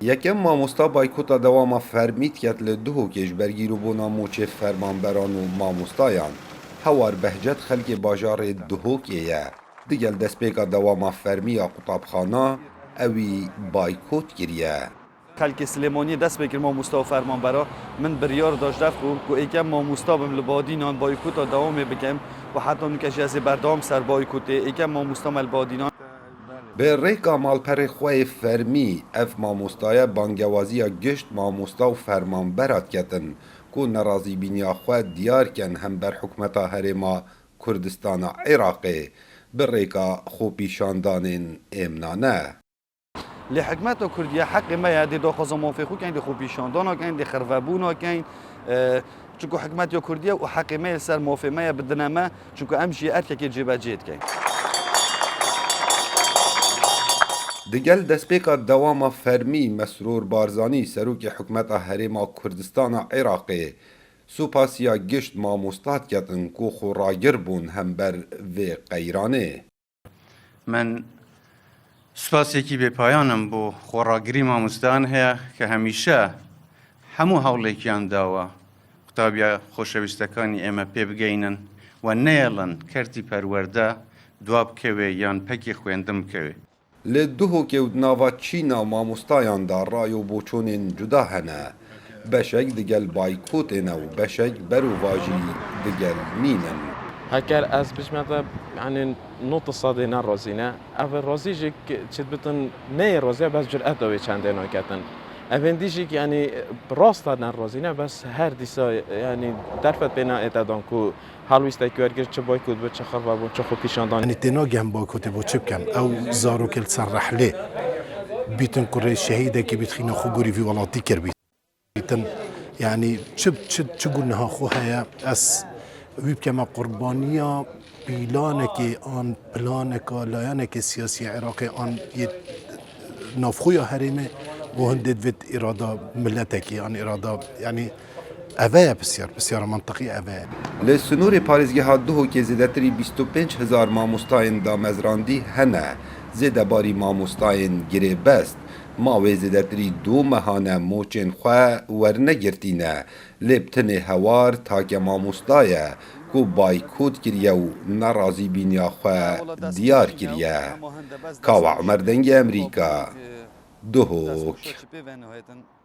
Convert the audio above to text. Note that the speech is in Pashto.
یکم مامۆستا بایکۆتا دەواما فەرمیتکەت لە دهۆکێش بەرگیر بۆ نامۆچێ فەرمانبەران و مامۆستایان هەوار بەهجەت خەلکێ باژارێ دهۆکێیە دیگەل دەستپێکا دەواما فەرمییا قوتابخانە ئەوی بایکۆت کریە. خەلکی سلێمانی دەست بێ کرد مامۆستا و فەرمانبەرا من بڕیار داشت بوو و ئێکەم مامۆستا بم لە بادینان بایکۆتا دەوامێ بکەم و حتا نکەشی ئەزێ بەردەوام سەر بایکۆتێ ئێکەم مامۆستا مەل بادینان بە ڕێکا ماڵپەرێ خوێ فەرمی ئەف مامۆستایە بانگەوازیە گشت مامۆستا و فەرمانبەرات کەتن کو نەڕازی بینیا خوێ دیارکەن هەمبەر حکومەتا هەرێما کوردستانە عێراقێ بڕێکا خۆپیشاندانên ئێمنانە. لە حکومەتا کوردیە حەقی مەیە دێ داخوازە مافێخۆ کەین دێ خۆپیشاندانا کەین دێ خەرڤەبوونا کەین چونکە حکومەتیا کوردیە و حەقی مەیە سەر مافێ مەیە بدنەمە چونکە ئەم ژی ئەرکێکی جێبەجێ دکەین. دیگەل دەستپێکا دەواما فەرمی مەسرۆر بارزانی سەرۆکی حکومەتا هەرێما کوردستانە عێراقێ سوپاسیا گشت مامۆستات کەتن کو خۆڕاگر بوون هەمبەر vê قەیرانê. من سوپاسێکی بێپایانم بۆ خۆڕاگری مامۆستایان هەیە کە هەمیشە هەموو هەوڵێکیان داوە قوتابیە خۆشەویستەکانی ئێمە پێ بگەینن و نەیەڵن کەرتی پەروەردە دوا بکەوێ یان پەکی خوێندن بکەوێ. لە دهۆکێ و ناوا چینا مامۆستایاندا ڕای و بۆچۆنên cuda hene beşek digel baykotên ew beşek ber û vajî digel nînin. هكر از بجمع يعني نقطة صادي نروزينا أول روزيجك تشبتن ني روزيا بس جرأت دوي چندين وكتن أفنديجك يعني براستا نروزينا بس هر ديسا يعني درفت بينا اتدان كو هالويستا كورجر چه بايكود بو چه خربا بو چه خو پیشاندان يعني تناجم بايكوت بو چه بكم أو زارو كل سرح ليه بيتن كوري الشهيدة كي بتخينا خو غوري في ولاتي كر بيتن يعني چه قلنا خو هيا أس ويبكما قربانية بلانك آن بلانك لایانك سیاسی عراقی آن نافخوی هرمه و هندید وید اراده ملتکی آن اراده یعنی اوه بسیار منطقی اوه. لە سنوورê parêzgeha Duhokê zêdetî 25,000 mamostayên damezrandî hene zêdebarî mamostayên girêbest mavê zêdetirî du mehane moçên xwe wernegirtîne lê bi tinê hewar take mamosta ye ku baykût kiriye û nerazî bîniya xwe diyar kiriye. Kawa Emer Dengê Emerîka Duhok.